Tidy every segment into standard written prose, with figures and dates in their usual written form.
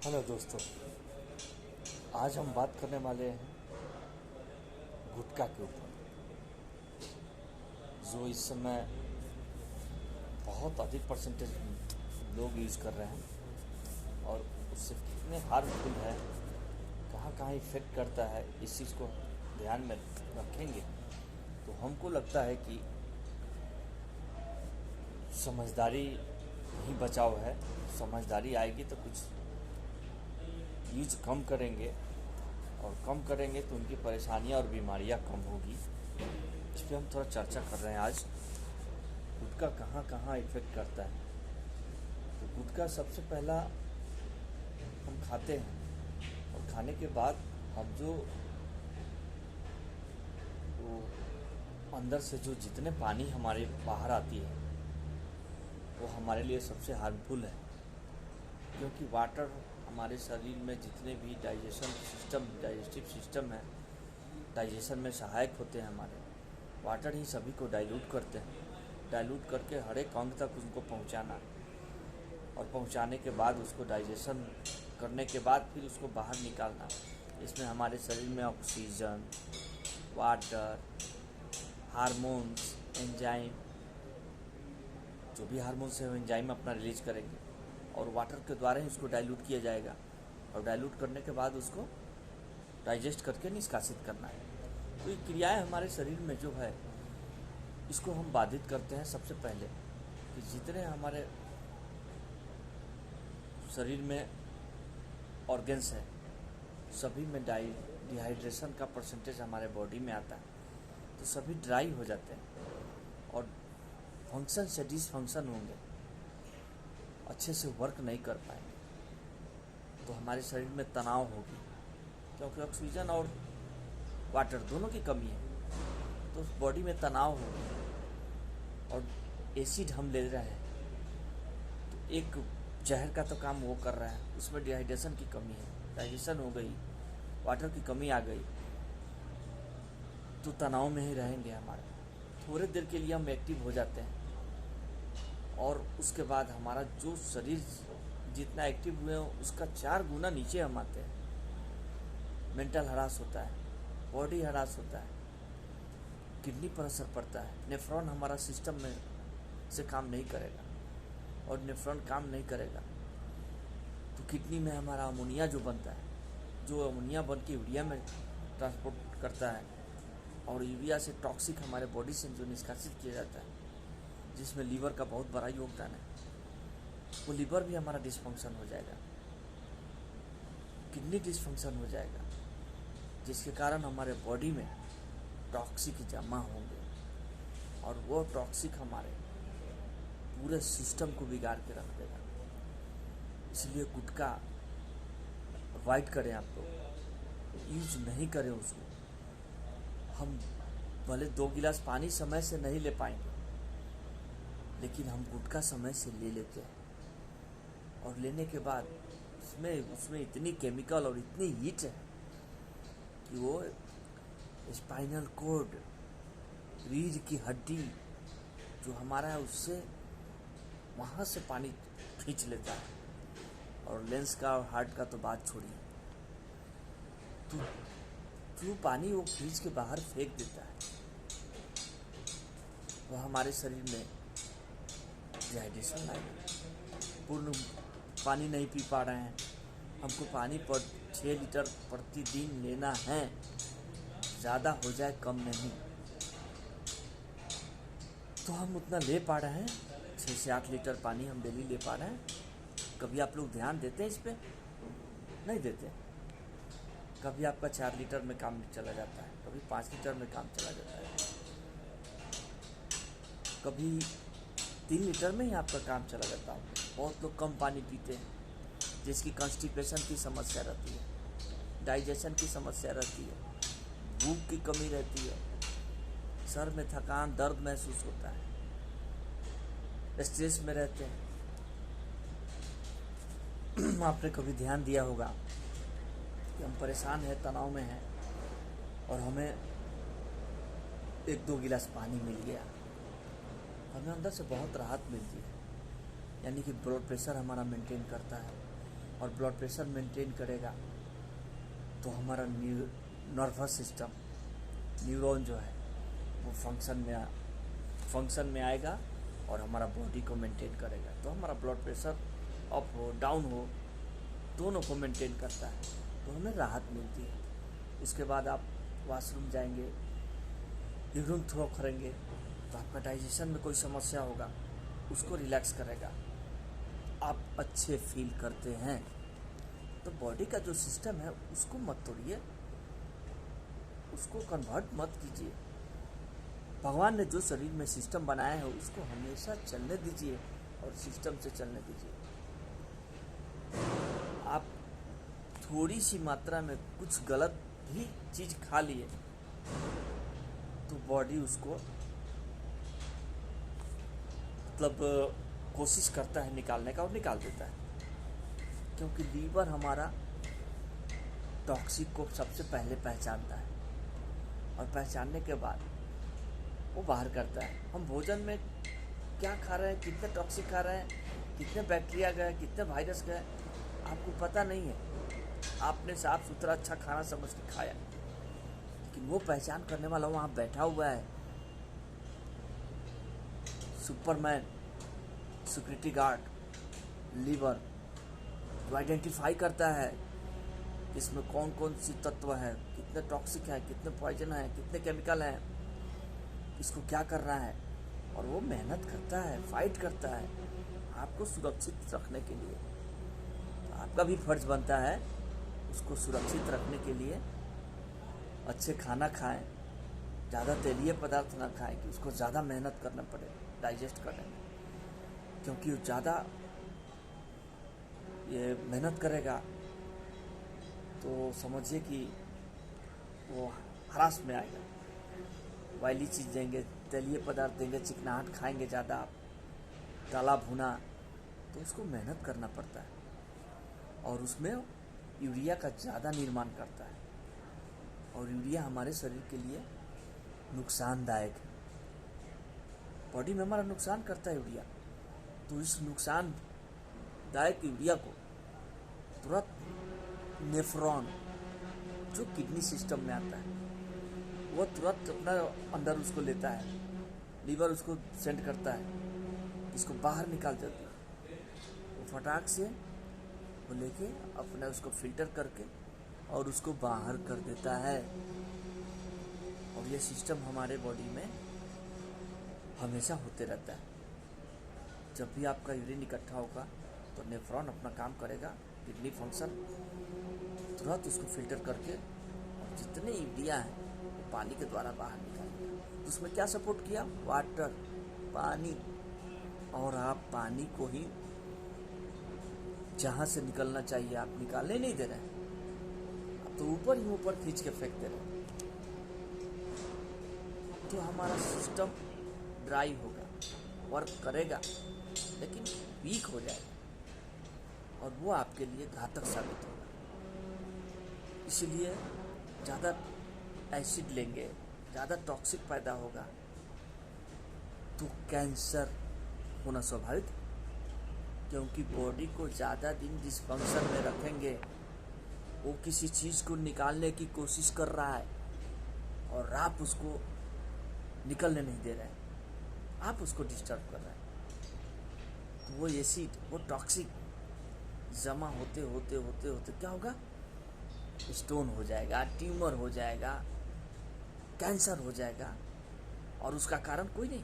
Hello दोस्तों, आज हम बात करने वाले हैं गुटखा के ऊपर, जो इस समय बहुत अधिक परसेंटेज लोग यूज़ कर रहे हैं और उससे कितने हार्मफुल है, कहाँ कहाँ इफ़ेक्ट करता है, इस चीज़ को ध्यान में रखेंगे तो हमको लगता है कि समझदारी ही बचाव है। समझदारी आएगी तो कुछ यूज कम करेंगे, और कम करेंगे तो उनकी परेशानियां और बीमारियां कम होगी। इस पर हम थोड़ा चर्चा कर रहे हैं आज। गुटखा कहाँ कहाँ इफ़ेक्ट करता है। तो गुटखा सबसे पहला हम खाते हैं, और खाने के बाद हम जो वो अंदर से जो जितने पानी हमारे बाहर आती है वो हमारे लिए सबसे हार्मफुल है, क्योंकि वाटर हमारे शरीर में जितने भी डाइजेस्टिव सिस्टम है, डाइजेशन में सहायक होते हैं हमारे, वाटर ही सभी को डाइल्यूट करते हैं। डाइल्यूट करके हर एक अंग तक उनको पहुंचाना, और पहुंचाने के बाद उसको डाइजेशन करने के बाद फिर उसको बाहर निकालना। इसमें हमारे शरीर में ऑक्सीजन, वाटर, हार्मोन्स, एंजाइम, जो भी हार्मोन्स है वो एंजाइम अपना रिलीज करेंगे, और वाटर के द्वारा ही उसको डाइल्यूट किया जाएगा, और डाइल्यूट करने के बाद उसको डाइजेस्ट करके निष्कासित करना है। तो ये क्रियाएं हमारे शरीर में जो है, इसको हम बाधित करते हैं। सबसे पहले कि जितने हमारे शरीर में ऑर्गन्स हैं, सभी में डिहाइड्रेशन का परसेंटेज हमारे बॉडी में आता है, तो सभी ड्राई हो जाते हैं और फंक्शन से डिसफंक्शन होंगे, अच्छे से वर्क नहीं कर पाएंगे। तो हमारे शरीर में तनाव होगी, क्योंकि ऑक्सीजन और वाटर दोनों की कमी है, तो बॉडी में तनाव होगी। और एसिड हम ले रहे हैं तो एक जहर का तो काम वो कर रहा है, उसमें डिहाइड्रेशन की कमी है, डाइजेशन हो गई, वाटर की कमी आ गई, तो तनाव में ही रहेंगे हमारे। थोड़े देर के लिए हम एक्टिव हो जाते हैं, और उसके बाद हमारा जो शरीर जितना एक्टिव हुए उसका 4 गुना नीचे हम आते हैं। मेंटल हरास होता है, बॉडी हरास होता है, किडनी पर असर पड़ता है, नेफ्रॉन हमारा सिस्टम में से काम नहीं करेगा, और नेफ्रॉन काम नहीं करेगा तो किडनी में हमारा अमोनिया जो बनता है, जो अमोनिया बन के यूरिया में ट्रांसपोर्ट करता है, और यूरिया से टॉक्सिक हमारे बॉडी से जो निष्कासित किया जाता है, जिसमें लीवर का बहुत बड़ा योगदान है, वो लीवर भी हमारा डिसफंक्शन हो जाएगा, किडनी डिसफंक्शन हो जाएगा, जिसके कारण हमारे बॉडी में टॉक्सिक जमा होंगे, और वो टॉक्सिक हमारे पूरे सिस्टम को बिगाड़ के रख देगा। इसलिए गुटखा अवॉइड करें, आप लोग यूज नहीं करें उसको। हम भले 2 गिलास पानी समय से नहीं ले पाएंगे, लेकिन हम गुटखा समय से ले लेते हैं, और लेने के बाद उसमें इतनी केमिकल और इतनी हीट है कि वो स्पाइनल कोड, रीढ़ की हड्डी जो हमारा है, उससे वहाँ से पानी खींच लेता है, और लेंस का और हार्ट का तो बात छोड़िए। तो जो पानी वो खींच के बाहर फेंक देता है, वह हमारे शरीर में डिहाइड्रेशन लाएगा। पूर्ण पानी नहीं पी पा रहे हैं, हमको पानी पर 6 लीटर प्रतिदिन लेना है, ज़्यादा हो जाए कम नहीं, तो हम उतना ले पा रहे हैं। 6 से 8 लीटर पानी हम डेली ले पा रहे हैं। कभी आप लोग ध्यान देते हैं इस पर? नहीं देते। कभी आपका 4 लीटर में काम चला जाता है, कभी 5 लीटर में काम चला जाता है, कभी 3 लीटर में ही आपका काम चला जाता है। बहुत लोग कम पानी पीते हैं, जिसकी कॉन्स्टिपेशन की समस्या रहती है, डाइजेशन की समस्या रहती है, भूख की कमी रहती है, सर में थकान, दर्द महसूस होता है, स्ट्रेस में रहते हैं। आपने कभी ध्यान दिया होगा कि हम परेशान हैं, तनाव में हैं, और हमें 1-2 गिलास पानी मिल गया, हमें अंदर से बहुत राहत मिलती है। यानी कि ब्लड प्रेशर हमारा मेंटेन करता है, और ब्लड प्रेशर मेंटेन करेगा तो हमारा नर्वस सिस्टम, न्यूरॉन जो है वो फंक्शन में आएगा और हमारा बॉडी को मेंटेन करेगा। तो हमारा ब्लड प्रेशर अप हो डाउन हो दोनों को मेंटेन करता है, तो हमें राहत मिलती है। उसके बाद आप वॉशरूम जाएंगे, यूरिन थ्रो करेंगे तो आपका डाइजेशन में कोई समस्या होगा, उसको रिलैक्स करेगा, आप अच्छे फील करते हैं। तो बॉडी का जो सिस्टम है उसको मत तोड़िए, उसको कन्वर्ट मत कीजिए। भगवान ने जो शरीर में सिस्टम बनाया है उसको हमेशा चलने दीजिए और सिस्टम से चलने दीजिए। आप थोड़ी सी मात्रा में कुछ गलत भी चीज़ खा लिए तो बॉडी उसको मतलब कोशिश करता है निकालने का और निकाल देता है, क्योंकि लीवर हमारा टॉक्सिक को सबसे पहले पहचानता है और पहचानने के बाद वो बाहर करता है। हम भोजन में क्या खा रहे हैं, कितने टॉक्सिक खा रहे हैं, कितने बैक्टीरिया गए, कितने वायरस गए, आपको पता नहीं है। आपने साफ सुथरा अच्छा खाना समझ के खाया, लेकिन वो पहचान करने वाला वहाँ बैठा हुआ है, सुपरमैन, सिक्योरिटी गार्ड, लीवर, जो आइडेंटिफाई करता है इसमें कौन कौन सी तत्व है, कितने टॉक्सिक है, कितने पॉइजन है, कितने केमिकल हैं, इसको क्या करना है। और वो मेहनत करता है, फाइट करता है आपको सुरक्षित रखने के लिए। तो आपका भी फर्ज बनता है उसको सुरक्षित रखने के लिए अच्छे खाना खाएं, ज़्यादा तेलीय पदार्थ ना खाएं कि उसको ज़्यादा मेहनत करना पड़े डाइजेस्ट करने में, क्योंकि वो ज़्यादा ये मेहनत करेगा तो समझिए कि वो हरास में आएगा। वायली चीज़ देंगे, तेलीय पदार्थ देंगे, चिकनाहट खाएंगे ज़्यादा, तला भुना, तो उसको मेहनत करना पड़ता है और उसमें यूरिया का ज़्यादा निर्माण करता है और यूरिया हमारे शरीर के लिए नुकसानदायक है। बॉडी में हमारा नुकसान करता है यूरिया, तो इस नुकसानदायक यूरिया को तुरंत नेफ्रॉन जो किडनी सिस्टम में आता है वो तुरंत अपना अंदर उसको लेता है, लीवर उसको सेंड करता है, इसको बाहर निकाल देता है। वो फटाक से वो लेके अपने उसको फिल्टर करके और उसको बाहर कर देता है। और ये सिस्टम हमारे बॉडी में हमेशा होते रहता है। जब भी आपका यूरिन इकट्ठा होगा तो नेफ्रॉन अपना काम करेगा, किडनी फंक्शन तुरंत उसको फिल्टर करके और जितने यूरिया हैं वो पानी के द्वारा बाहर निकालेगा। तो उसमें क्या सपोर्ट किया, वाटर, पानी, और आप पानी को ही जहाँ से निकलना चाहिए आप निकालने नहीं दे रहे हैं, आप तो ऊपर ही ऊपर खींच के फेंक दे रहे हैं। तो हमारा सिस्टम ड्राई होगा, वर्क करेगा लेकिन वीक हो जाएगा और वो आपके लिए घातक साबित होगा। इसलिए ज़्यादा एसिड लेंगे, ज़्यादा टॉक्सिक पैदा होगा तो कैंसर होना स्वाभाविक है, क्योंकि बॉडी को ज़्यादा दिन डिस्फंक्शन में रखेंगे, वो किसी चीज़ को निकालने की कोशिश कर रहा है और आप उसको निकलने नहीं दे रहे हैं, आप उसको डिस्टर्ब कर रहे हैं। तो वो एसिड, वो टॉक्सिक जमा होते होते होते होते क्या होगा, स्टोन हो जाएगा, ट्यूमर हो जाएगा, कैंसर हो जाएगा। और उसका कारण कोई नहीं,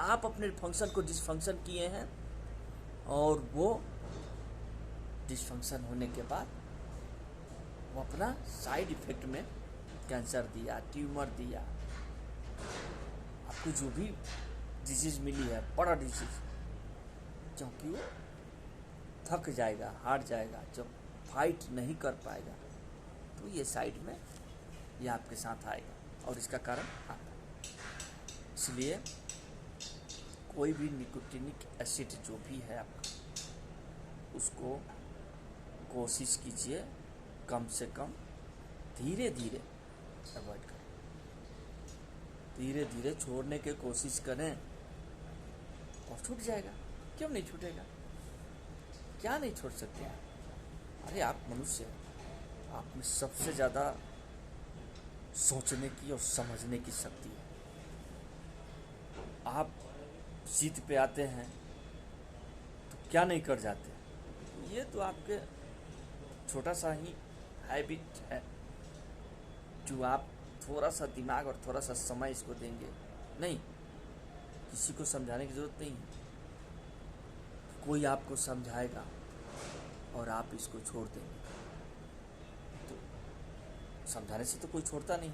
आप अपने फंक्शन को डिसफंक्शन किए हैं और वो डिसफंक्शन होने के बाद वो अपना साइड इफेक्ट में कैंसर दिया, ट्यूमर दिया, आपको जो भी डिजीज मिली है, बड़ा डिजीज, क्योंकि वो थक जाएगा, हार जाएगा, जब फाइट नहीं कर पाएगा तो ये साइड में ये आपके साथ आएगा और इसका कारण आता है। इसलिए कोई भी निकोटिनिक एसिड जो भी है आपका, उसको कोशिश कीजिए कम से कम धीरे धीरे अवॉइड करें, धीरे धीरे छोड़ने की कोशिश करें और छूट जाएगा। क्यों नहीं छूटेगा? क्या नहीं छोड़ सकते हैं? अरे आप मनुष्य हैं, आप में सबसे ज़्यादा सोचने की और समझने की शक्ति है। आप जीत पे आते हैं तो क्या नहीं कर जाते। ये तो आपके छोटा सा ही हैबिट है जो आप थोड़ा सा दिमाग और थोड़ा सा समय इसको देंगे। नहीं, किसी को समझाने की ज़रूरत नहीं है, कोई आपको समझाएगा और आप इसको छोड़ देंगे। तो समझाने से तो कोई छोड़ता नहीं।